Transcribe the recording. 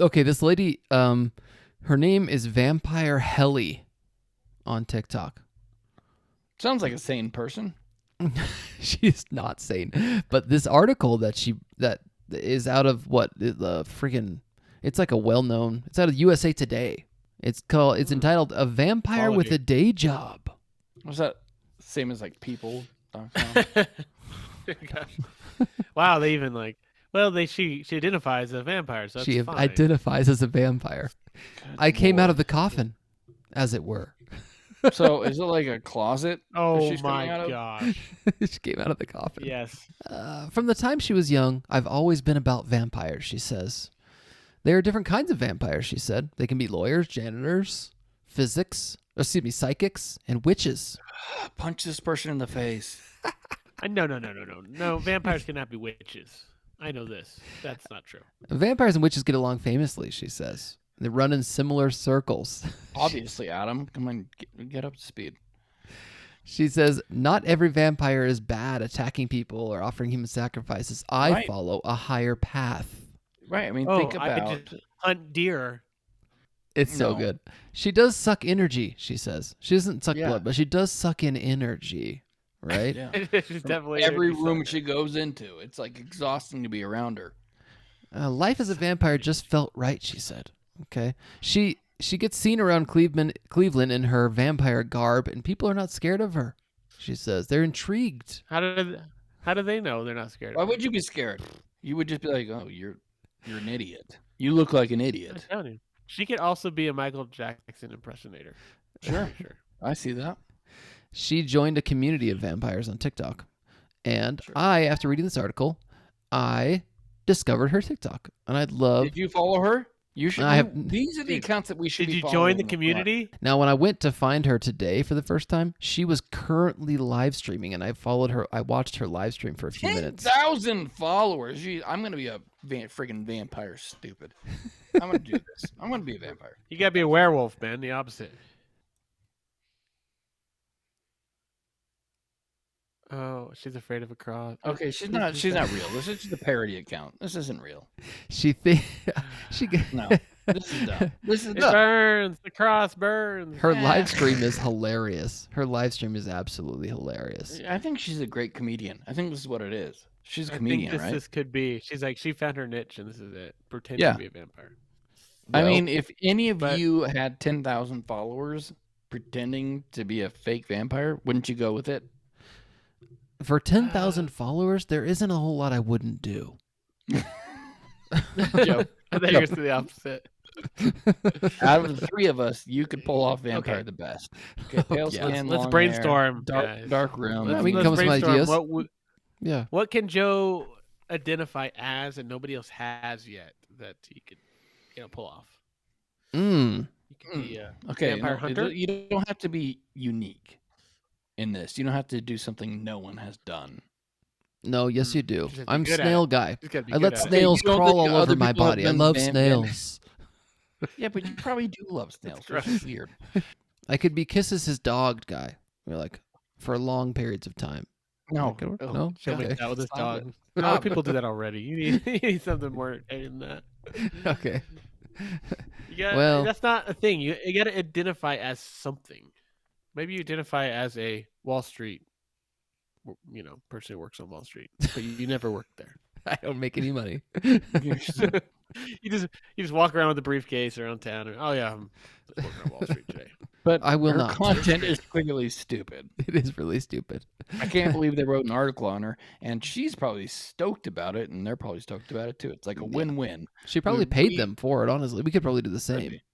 Okay, this lady, her name is Vampire Helly on TikTok. Sounds like a sane person. She's not sane, but this article that is out of what the freaking, it's like a well-known. It's out of USA Today. It's entitled "A Vampire with a Day Job." Was that same as like people? Wow, they even like. Well, she identifies as a vampire, so that's she fine. identifies as a vampire. I came out of the coffin, as it were. So is it like a closet? Oh my gosh! She came out of the coffin. Yes. From the time she was young, I've always been about vampires, she says. There are different kinds of vampires, she said. They can be lawyers, janitors, psychics, and witches. Punch this person in the face. No. Vampires cannot be witches. I know this. That's not true. Vampires and witches get along famously, she says. They run in similar circles. Obviously, Adam. Come on, get up to speed. She says, not every vampire is bad, attacking people or offering human sacrifices. I follow a higher path. Right. I mean, think about... I could just hunt deer. It's so good. She does suck energy, she says. She doesn't suck blood, but she does suck in energy, right? Yeah. She's definitely every room she goes into. It's like exhausting to be around her. Life as a vampire just felt right, she said. Okay. She gets seen around Cleveland in her vampire garb, and people are not scared of her, she says. They're intrigued. How do they know they're not scared of her? Why would you be scared? You would just be like, oh, you're an idiot. You look like an idiot. I'm telling you. She could also be a Michael Jackson impersonator. Sure. I see that. She joined a community of vampires on TikTok. And after reading this article, I discovered her TikTok. And I'd love... Did you follow her? You should. These are the accounts that we should be following. Did you join the community? Now, when I went to find her today for the first time, she was currently live streaming, and I followed her. I watched her live stream for a few minutes. 10,000 followers. Jeez, I'm going to be a friggin' vampire, stupid. I'm going to do this. I'm going to be a vampire. You got to be a werewolf, man. The opposite. Oh, she's afraid of a cross. Okay, she's not real. This is just a parody account. This isn't real. No. This is dumb. It burns. The cross burns. Her live stream is hilarious. Her live stream is absolutely hilarious. I think she's a great comedian. I think this is what it is. She's a comedian, right? This could be. She's like, she found her niche, and this is it. Pretend to be a vampire. I mean, if any of you had 10,000 followers pretending to be a fake vampire, wouldn't you go with it? For 10,000 followers, there isn't a whole lot I wouldn't do. Joe, I think it's the opposite. Out of the three of us, you could pull off vampire the best. Okay, pale skin, let's brainstorm. Dark room. We can come with some ideas. What can Joe identify as and nobody else has yet that he could, pull off? You could be a vampire hunter. You don't have to be unique in this. You don't have to do something no one has done. No, yes you do. I'm snail guy. I let snails crawl all over my body. I love snails. Yeah, but you probably do love snails. It's weird. I could be Kisses his dog guy. For long periods of time. No. No? She'll make out with his dog. No, people do that already. You need something more than that. Okay. That's not a thing. You got to identify as something. Maybe you identify as a Wall Street, person who works on Wall Street, but you never worked there. I don't make any money. You just walk around with a briefcase around town, and I'm working on Wall Street today. But I will not. Content is clearly stupid. It is really stupid. I can't believe they wrote an article on her, and she's probably stoked about it, and they're probably stoked about it too. It's like a win-win. She probably paid them for it. Honestly, we could probably do the same.